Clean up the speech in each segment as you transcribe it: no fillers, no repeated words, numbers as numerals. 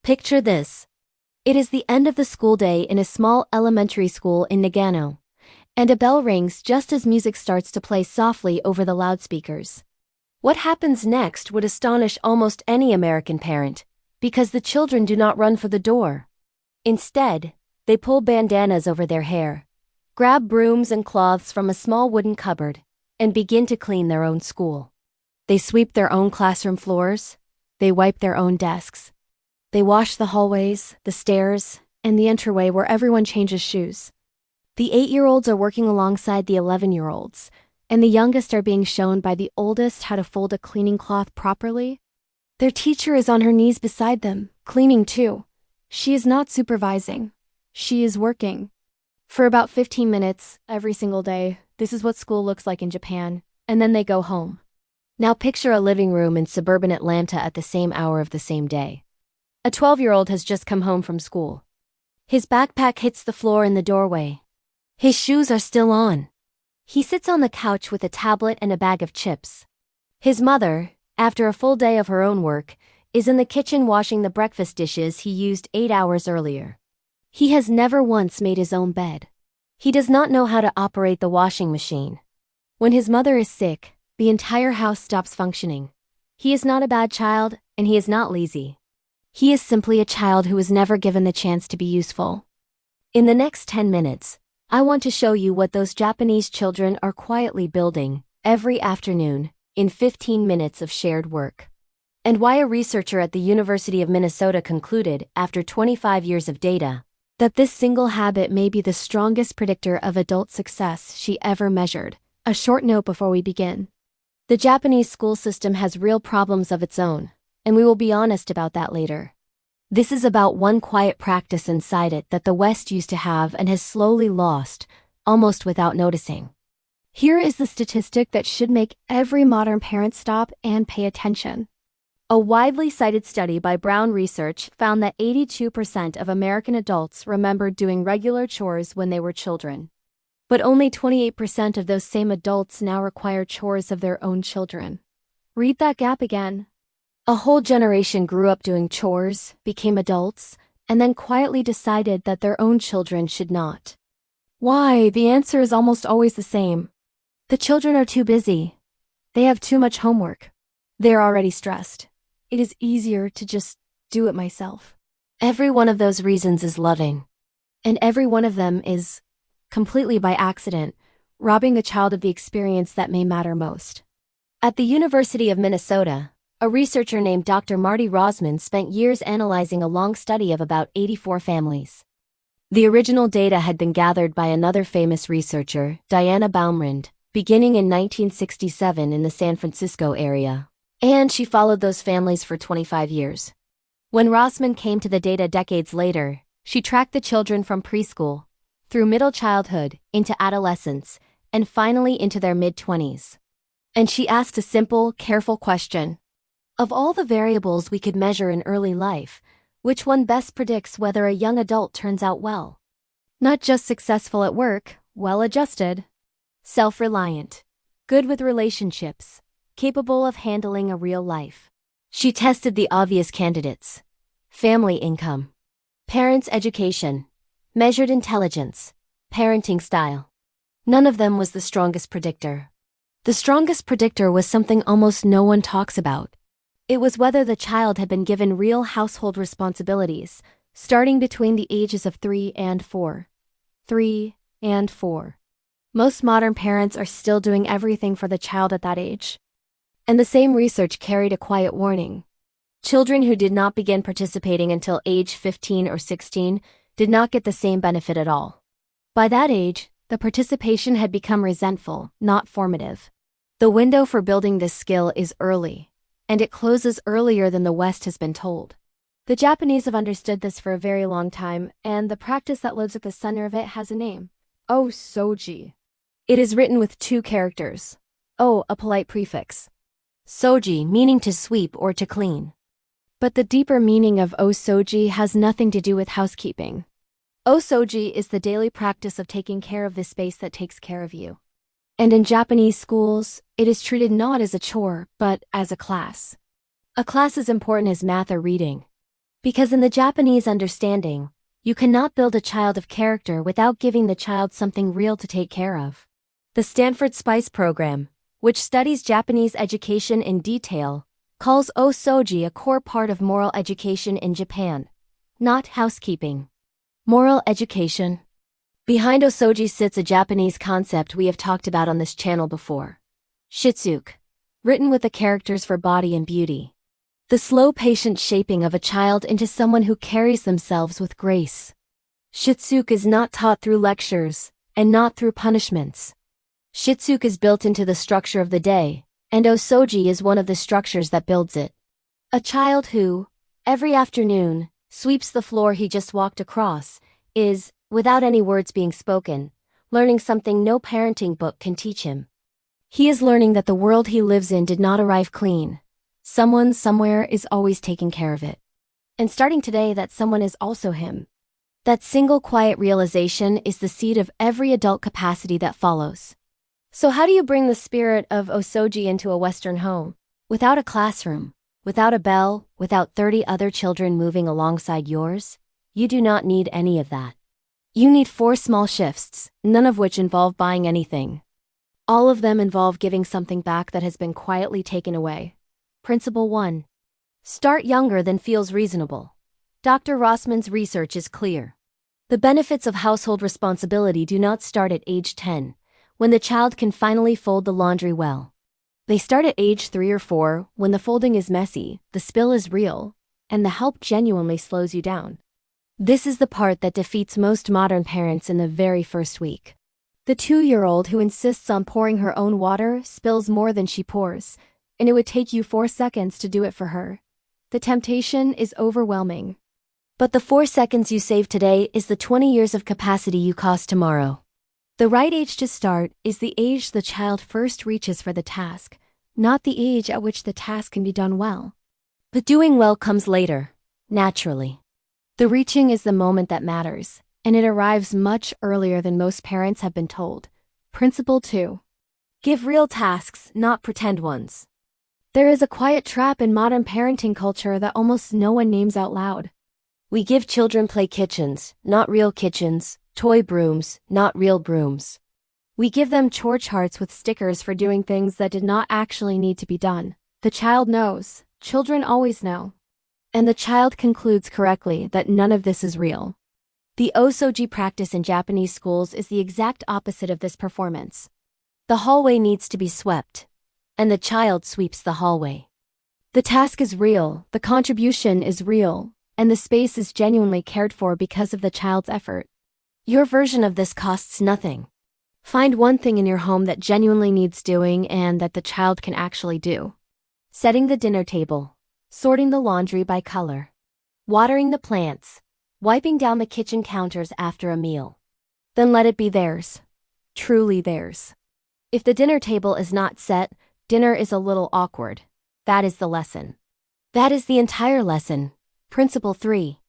Picture this. It is the end of the school day in a small elementary school in Nagano, and a bell rings just as music starts to play softly over the loudspeakers. What happens next would astonish almost any American parent, because the children do not run for the door. Instead, they pull bandanas over their hair, grab brooms and cloths from a small wooden cupboard, and begin to clean their own school. They sweep their own classroom floors, they wipe their own desks. They wash the hallways, the stairs, and the entryway where everyone changes shoes. The 8-year-olds are working alongside the 11-year-olds, and the youngest are being shown by the oldest how to fold a cleaning cloth properly. Their teacher is on her knees beside them, cleaning too. She is not supervising. She is working. For about 15 minutes, every single day, this is what school looks like in Japan, and then they go home. Now picture a living room in suburban Atlanta at the same hour of the same day. A 12-year-old has just come home from school. His backpack hits the floor in the doorway. His shoes are still on. He sits on the couch with a tablet and a bag of chips. His mother, after a full day of her own work, is in the kitchen washing the breakfast dishes he used 8 hours earlier. He has never once made his own bed. He does not know how to operate the washing machine. When his mother is sick, the entire house stops functioning. He is not a bad child, and he is not lazy. He is simply a child who was never given the chance to be useful. In the next 10 minutes, I want to show you what those Japanese children are quietly building every afternoon in 15 minutes of shared work. And why a researcher at the University of Minnesota concluded, after 25 years of data, that this single habit may be the strongest predictor of adult success she ever measured. A short note before we begin. The Japanese school system has real problems of its own, and we will be honest about that later. This is about one quiet practice inside it that the West used to have and has slowly lost, almost without noticing. Here is the statistic that should make every modern parent stop and pay attention. A widely cited study by Brown Research found that 82% of American adults remembered doing regular chores when they were children. But only 28% of those same adults now require chores of their own children. Read that gap again. A whole generation grew up doing chores, became adults, and then quietly decided that their own children should not. Why? The answer is almost always the same. The children are too busy. They have too much homework. They're already stressed. It is easier to just do it myself. Every one of those reasons is loving. And every one of them is, completely by accident, robbing the child of the experience that may matter most. At the University of Minnesota, a researcher named Dr. Marty Rossmann spent years analyzing a long study of about 84 families. The original data had been gathered by another famous researcher, Diana Baumrind, beginning in 1967 in the San Francisco area, and she followed those families for 25 years. When Rossmann came to the data decades later, she tracked the children from preschool, through middle childhood, into adolescence, and finally into their mid-20s. And she asked a simple, careful question. Of all the variables we could measure in early life, which one best predicts whether a young adult turns out well? Not just successful at work, well-adjusted, self-reliant, good with relationships, capable of handling a real life. She tested the obvious candidates: family income, parents' education, measured intelligence, parenting style. None of them was the strongest predictor. The strongest predictor was something almost no one talks about. It was whether the child had been given real household responsibilities, starting between the ages of 3 and 4. 3 and 4. Most modern parents are still doing everything for the child at that age. And the same research carried a quiet warning. Children who did not begin participating until age 15 or 16 did not get the same benefit at all. By that age, the participation had become resentful, not formative. The window for building this skill is early, and it closes earlier than the West has been told. The Japanese have understood this for a very long time, and the practice that lives at the center of it has a name. Soji. It is written with 2 characters. O, a polite prefix. Soji, meaning to sweep or to clean. But the deeper meaning of soji has nothing to do with housekeeping. Soji is the daily practice of taking care of the space that takes care of you. And in Japanese schools, it is treated not as a chore, but as a class. A class as important as math or reading. Because in the Japanese understanding, you cannot build a child of character without giving the child something real to take care of. The Stanford Spice Program, which studies Japanese education in detail, calls soji a core part of moral education in Japan, not housekeeping. Moral education. Behind soji sits a Japanese concept we have talked about on this channel before. Shitsuke. Written with the characters for body and beauty. The slow patient shaping of a child into someone who carries themselves with grace. Shitsuke is not taught through lectures, and not through punishments. Shitsuke is built into the structure of the day, and soji is one of the structures that builds it. A child who, every afternoon, sweeps the floor he just walked across, is, without any words being spoken, learning something no parenting book can teach him. He is learning that the world he lives in did not arrive clean. Someone somewhere is always taking care of it. And starting today, that someone is also him. That single quiet realization is the seed of every adult capacity that follows. So how do you bring the spirit of soji into a Western home? Without a classroom, without a bell, without 30 other children moving alongside yours, you do not need any of that. You need 4 small shifts, none of which involve buying anything. All of them involve giving something back that has been quietly taken away. Principle 1. Start younger than feels reasonable. Dr. Rossmann's research is clear. The benefits of household responsibility do not start at age 10, when the child can finally fold the laundry well. They start at age 3 or 4, when the folding is messy, the spill is real, and the help genuinely slows you down. This is the part that defeats most modern parents in the very first week. The 2-year-old who insists on pouring her own water spills more than she pours, and it would take you 4 seconds to do it for her. The temptation is overwhelming. But the 4 seconds you save today is the 20 years of capacity you cost tomorrow. The right age to start is the age the child first reaches for the task, not the age at which the task can be done well. But doing well comes later, naturally. The reaching is the moment that matters, and it arrives much earlier than most parents have been told. Principle 2. Give real tasks, not pretend ones. There is a quiet trap in modern parenting culture that almost no one names out loud. We give children play kitchens, not real kitchens, toy brooms, not real brooms. We give them chore charts with stickers for doing things that did not actually need to be done. The child knows. Children always know. And the child concludes correctly that none of this is real. The soji practice in Japanese schools is the exact opposite of this performance. The hallway needs to be swept, and the child sweeps the hallway. The task is real, the contribution is real, and the space is genuinely cared for because of the child's effort. Your version of this costs nothing. Find one thing in your home that genuinely needs doing and that the child can actually do. Setting the dinner table, sorting the laundry by color, watering the plants, wiping down the kitchen counters after a meal. Then let it be theirs. Truly theirs. If the dinner table is not set, dinner is a little awkward. That is the lesson. That is the entire lesson. Principle 3.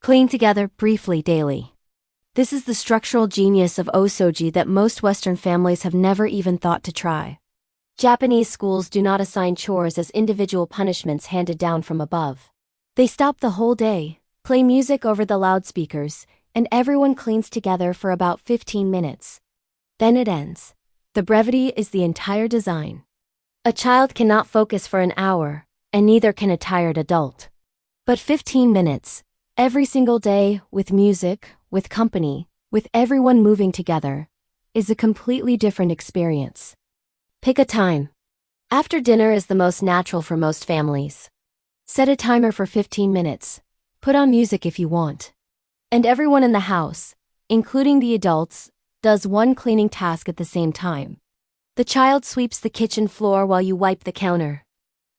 Clean together briefly daily. This is the structural genius of soji that most Western families have never even thought to try. Japanese schools do not assign chores as individual punishments handed down from above. They stop the whole day, play music over the loudspeakers, and everyone cleans together for about 15 minutes. Then it ends. The brevity is the entire design. A child cannot focus for an hour, and neither can a tired adult. But 15 minutes, every single day, with music, with company, with everyone moving together, is a completely different experience. Pick a time. After dinner is the most natural for most families. Set a timer for 15 minutes. Put on music if you want. And everyone in the house, including the adults, does one cleaning task at the same time. The child sweeps the kitchen floor while you wipe the counter.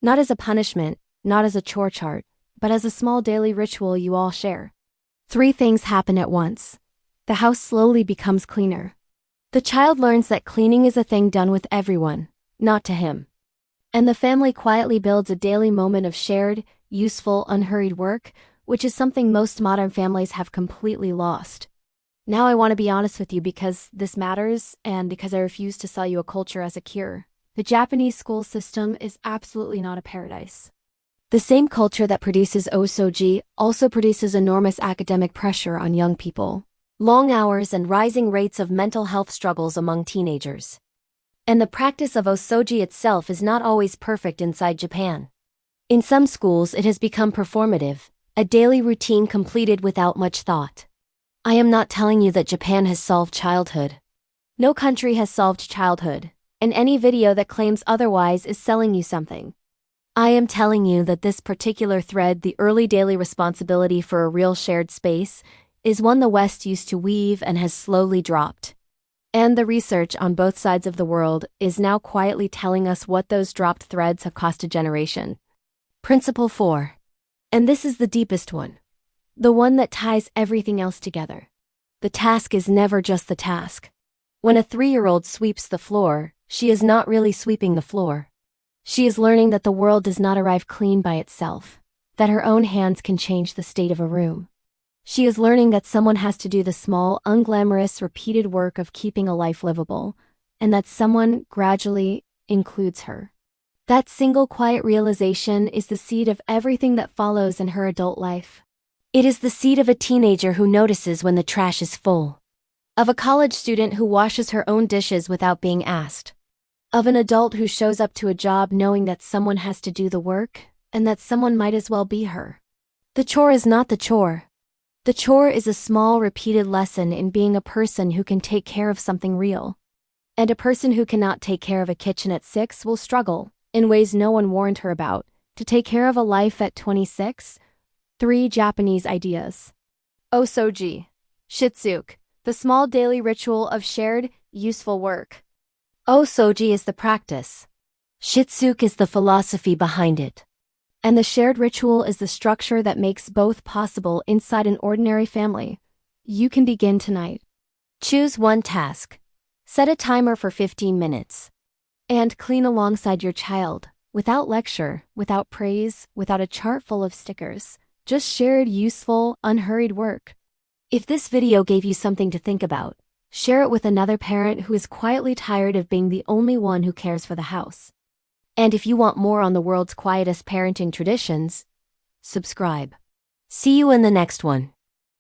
Not as a punishment, not as a chore chart, but as a small daily ritual you all share. 3 things happen at once. The house slowly becomes cleaner. The child learns that cleaning is a thing done with everyone, not to him. And the family quietly builds a daily moment of shared, useful, unhurried work, which is something most modern families have completely lost. Now I want to be honest with you because this matters and because I refuse to sell you a culture as a cure. The Japanese school system is absolutely not a paradise. The same culture that produces soji also produces enormous academic pressure on young people, long hours and rising rates of mental health struggles among teenagers. And the practice of soji itself is not always perfect inside Japan. In some schools it has become performative, a daily routine completed without much thought. I am not telling you that Japan has solved childhood. No country has solved childhood, and any video that claims otherwise is selling you something. I am telling you that this particular thread, the early daily responsibility for a real shared space, is one the West used to weave and has slowly dropped. And the research on both sides of the world is now quietly telling us what those dropped threads have cost a generation. Principle 4. And this is the deepest one. The one that ties everything else together. The task is never just the task. When a 3-year-old sweeps the floor, she is not really sweeping the floor. She is learning that the world does not arrive clean by itself, that her own hands can change the state of a room. She is learning that someone has to do the small, unglamorous, repeated work of keeping a life livable, and that someone gradually includes her. That single quiet realization is the seed of everything that follows in her adult life. It is the seed of a teenager who notices when the trash is full, of a college student who washes her own dishes without being asked, of an adult who shows up to a job knowing that someone has to do the work, and that someone might as well be her. The chore is not the chore. The chore is a small, repeated lesson in being a person who can take care of something real. And a person who cannot take care of a kitchen at 6 will struggle, in ways no one warned her about, to take care of a life at 26. 3 Japanese ideas. Soji. Shitsuke. The small daily ritual of shared, useful work. Soji is the practice. Shitsuke is the philosophy behind it. And the shared ritual is the structure that makes both possible inside an ordinary family. You can begin tonight. Choose one task. Set a timer for 15 minutes. And clean alongside your child, without lecture, without praise, without a chart full of stickers. Just shared, useful, unhurried work. If this video gave you something to think about, share it with another parent who is quietly tired of being the only one who cares for the house. And if you want more on the world's quietest parenting traditions, subscribe. See you in the next one.